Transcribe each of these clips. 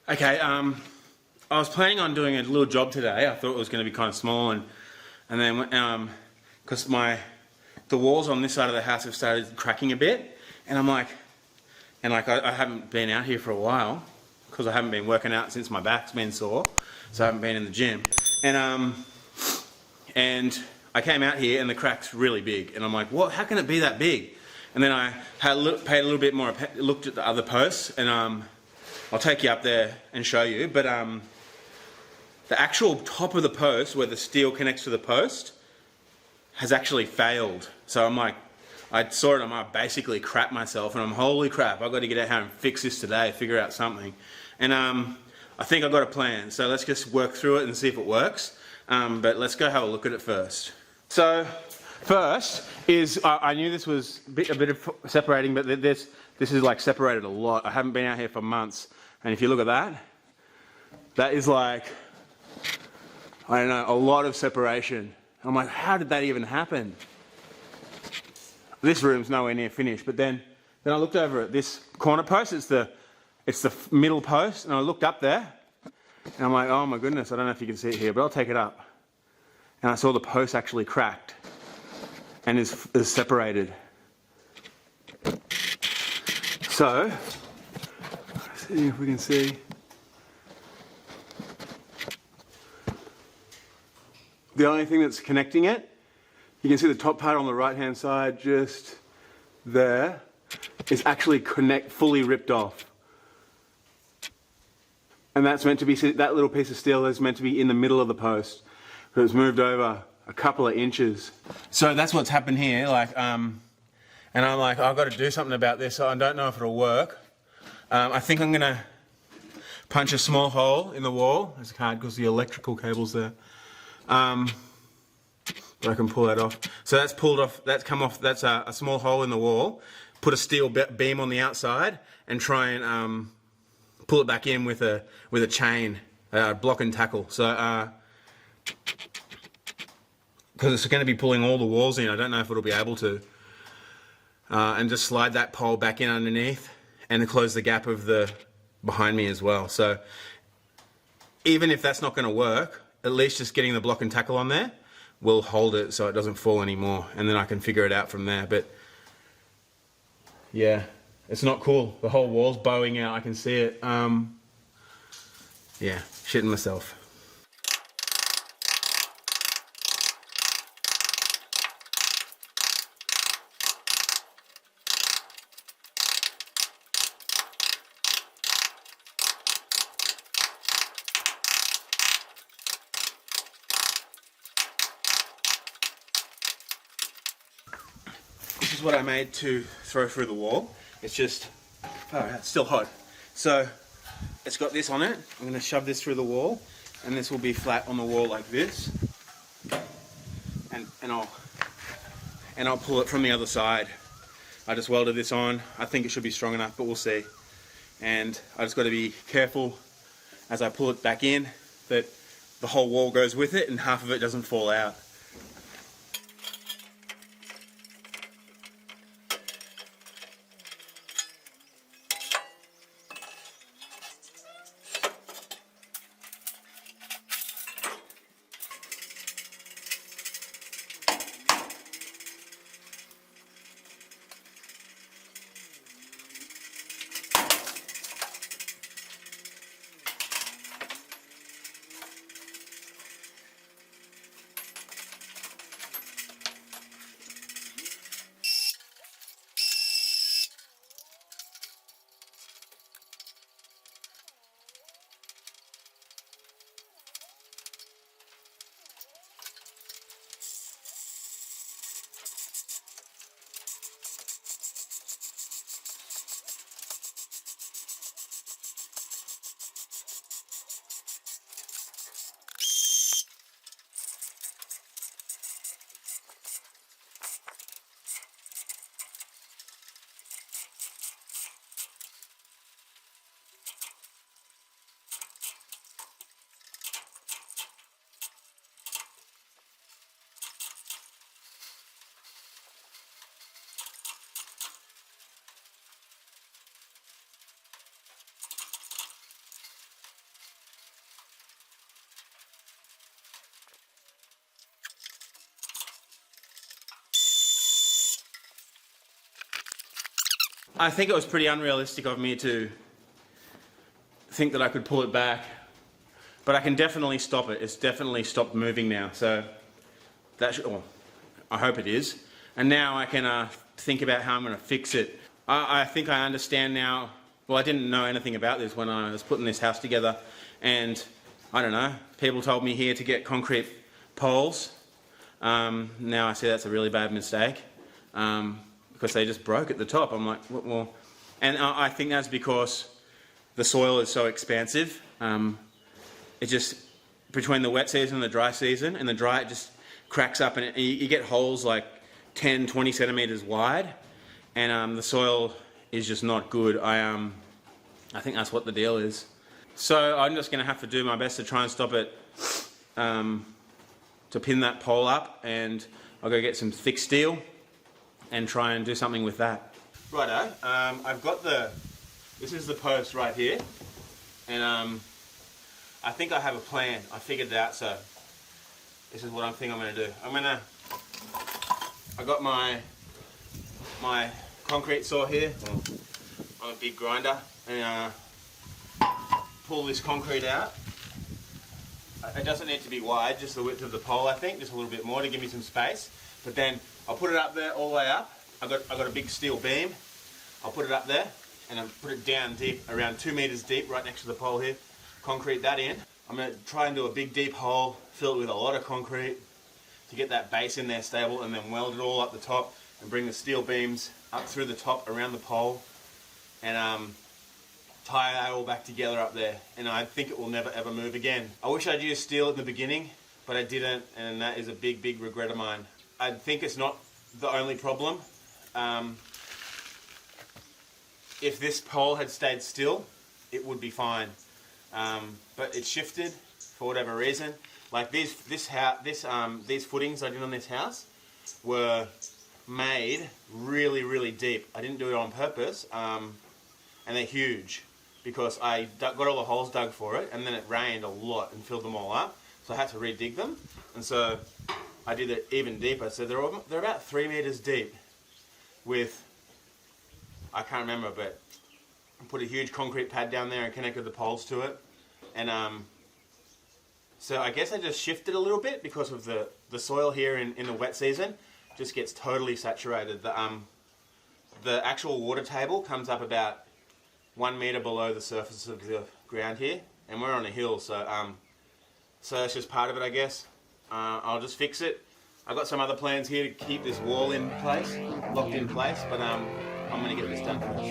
Okay, I was planning on doing a little job today. I thought it was going to be kind of small, and then because the walls on this side of the house have started cracking a bit, and I'm like, I haven't been out here for a while because I haven't been working out since my back's been sore, so I haven't been in the gym, and I came out here and the crack's really big, and I'm like, what? How can it be that big? And then I paid a little bit more, looked at the other posts, and I'll take you up there and show you, but the actual top of the post where the steel connects to the post has actually failed. So I'm like, I saw it, I basically crap myself, and I'm, holy crap, I've got to get out here and fix this today, figure out something. And I think I've got a plan, so let's just work through it and see if it works. But let's go have a look at it first. So first is, I knew this was a bit of separating, but this is like separated a lot. I haven't been out here for months, and if you look at that, that is like, I don't know, a lot of separation. I'm like, how did that even happen? This room's nowhere near finished, but then I looked over at this corner post. It's the middle post, and I looked up there, and I'm like, oh my goodness, I don't know if you can see it here, but I'll take it up. And I saw the post actually cracked and is separated. So, let's see if we can see. The only thing that's connecting it, you can see the top part on the right hand side just there, is actually fully ripped off. And that's meant to be, that little piece of steel is meant to be in the middle of the post, but it's moved over a couple of inches. So that's what's happened here, like, and I'm like, I've got to do something about this, so I don't know if it'll work. I think I'm gonna punch a small hole in the wall. It's hard because the electrical cable's there. But I can pull that off. So that's pulled off, that's come off, that's a small hole in the wall. Put a steel beam on the outside and try and pull it back in with a chain, block and tackle. So, because it's going to be pulling all the walls in, I don't know if it'll be able to. And just slide that pole back in underneath and to close the gap of the behind me as well. So even if that's not going to work, at least just getting the block and tackle on there will hold it so it doesn't fall anymore, and then I can figure it out from there. But yeah, it's not cool. The whole wall's bowing out, I can see it. Yeah, shitting myself. This is what I made to throw through the wall. It's just, it's still hot. So it's got this on it. I'm going to shove this through the wall, and this will be flat on the wall like this. And I'll pull it from the other side. I just welded this on. I think it should be strong enough, but we'll see. And I just got to be careful as I pull it back in that the whole wall goes with it and half of it doesn't fall out. I think it was pretty unrealistic of me to think that I could pull it back, but I can definitely stop it. It's definitely stopped moving now, so that should, well, I hope it is. And now I can think about how I'm going to fix it. I think I understand now. Well, I didn't know anything about this when I was putting this house together, and I don't know, people told me here to get concrete poles. Now I see that's a really bad mistake, because they just broke at the top. I'm like, well, and I think that's because the soil is so expansive. It just, between the wet season and the dry season, and the dry it just cracks up, and you get holes like 10, 20 centimeters wide, and the soil is just not good. I think that's what the deal is. So I'm just going to have to do my best to try and stop it, to pin that pole up, and I'll go get some thick steel and try and do something with that. Righto, I've got this is the post right here, and I think I have a plan. I figured it out, so this is what I think I'm going to do. I got my concrete saw here. I'm a big grinder, and pull this concrete out. It doesn't need to be wide, just the width of the pole, I think, just a little bit more to give me some space. But then I'll put it up there, all the way up. I've got a big steel beam. I'll put it up there, and I'll put it down deep, around 2 meters deep, right next to the pole here. Concrete that in. I'm going to try and do a big deep hole, fill it with a lot of concrete to get that base in there stable, and then weld it all up the top and bring the steel beams up through the top around the pole, and tie that all back together up there, and I think it will never ever move again. I wish I'd used steel in the beginning, but I didn't, and that is a big, big regret of mine. I think it's not the only problem. If this pole had stayed still, it would be fine, but it shifted for whatever reason. Like these footings I did on this house were made really, really deep. I didn't do it on purpose, and they're huge, because I got all the holes dug for it, and then it rained a lot and filled them all up, so I had to re-dig them, and so I did it even deeper. So they're about 3 meters deep, with, I can't remember, but I put a huge concrete pad down there and connected the poles to it, and so I guess I just shifted a little bit because of the soil here in the wet season just gets totally saturated. The actual water table comes up about 1 meter below the surface of the ground here, and we're on a hill, so that's just part of it, I guess. I'll just fix it. I've got some other plans here to keep this wall in place, locked in place, but I'm going to get this done first.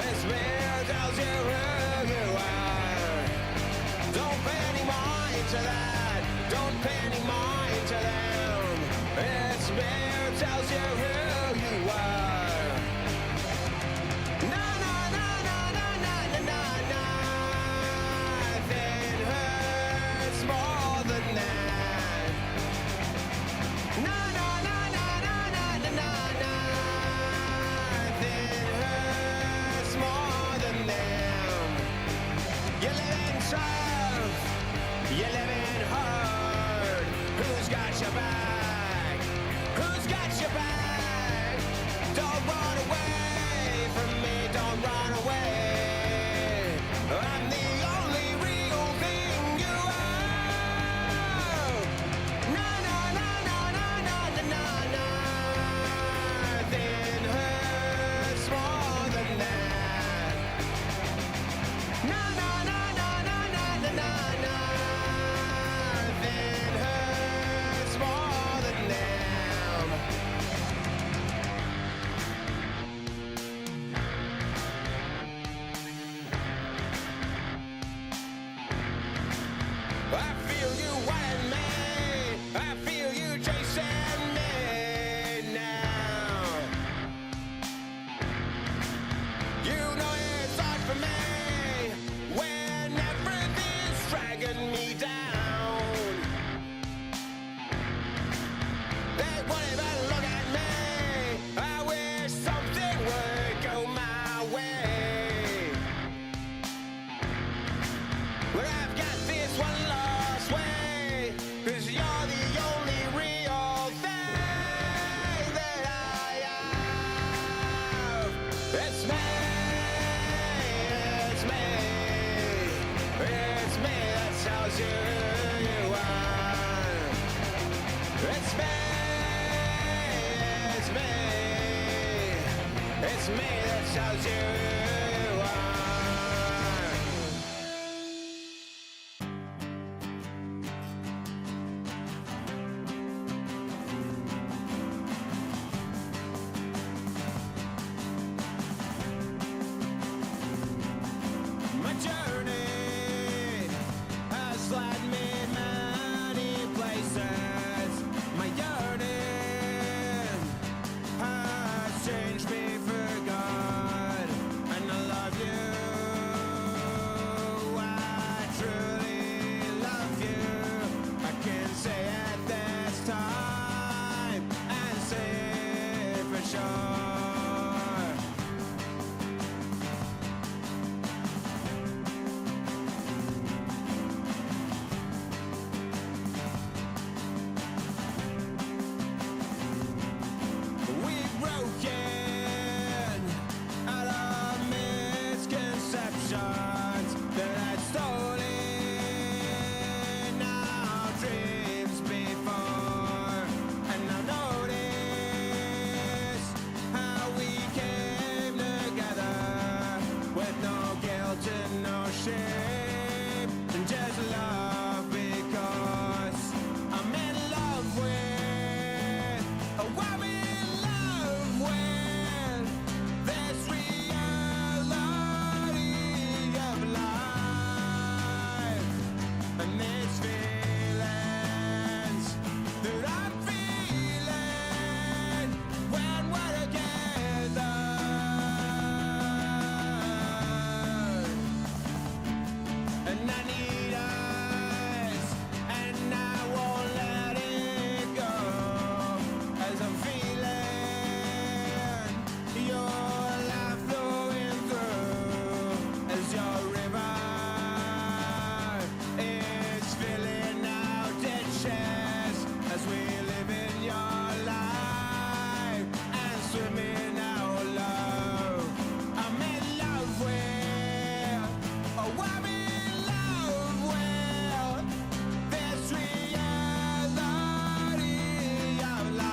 It's me, tells you who you are. Don't pay any mind to that, don't pay any mind to them. It's me, tells you who you are. No, no, no, no, no, no, no, no, nothing hurts more than that. No, no, no, no, no, no, no, no, nothing hurts more than them. You're living tough, you're living hard. Who's got your back? Who's got your back? Don't it's me that tells you who you are. My journey has led me many places. My yearning has changed me for good, and I love you. I truly love you. I can say it this time and say it for sure. We've broken out of misconceptions that had stolen our dreams before, and I noticed how we came together with no guilt and no shame, and just love because I'm in love with a woman. This reality of life and these feelings that I'm feeling when we're together, and I need us, and I won't let it go as I'm feeling your life flowing through as your river is filling out ditches as we live in your life and swimming out low. I'm in love with, oh, I'm in love with this reality of life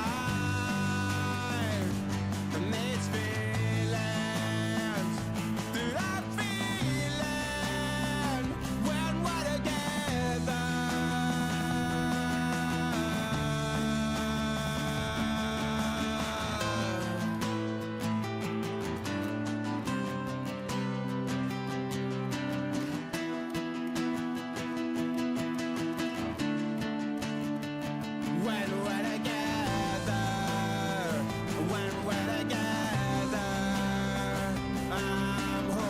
and these feelings that I'm feeling when we're together. When we're together, when we're together, I'm home.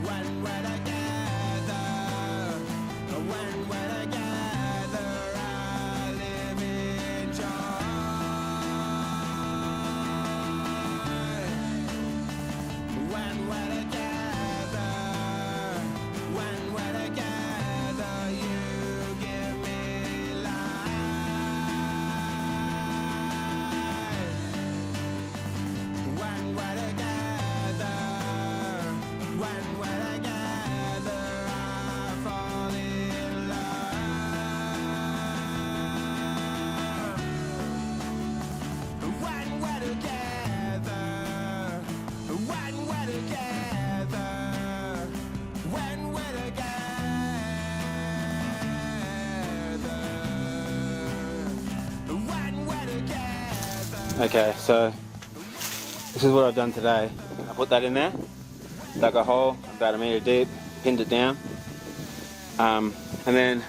When we're together, when we're together, I live in joy. When we're together, when we're together, you give me life. When we're together, when we're together, I fall in love. When we're together, when we're together, when we're together, when we're together. Okay, so this is what I've done today. I put that in there, dug a hole about 1 meter deep, pinned it down, and then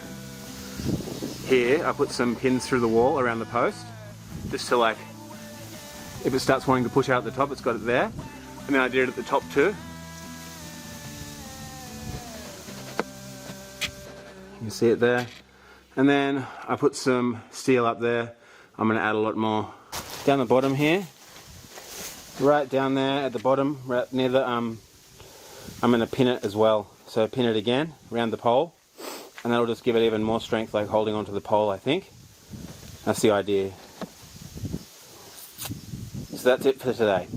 here I put some pins through the wall around the post, just to, like, if it starts wanting to push out the top, it's got it there. And then I did it at the top too. You can see it there. And then I put some steel up there. I'm going to add a lot more down the bottom here, right down there at the bottom, right near the I'm going to pin it as well. So pin it again around the pole, and that'll just give it even more strength, like holding onto the pole, I think. That's the idea. So that's it for today.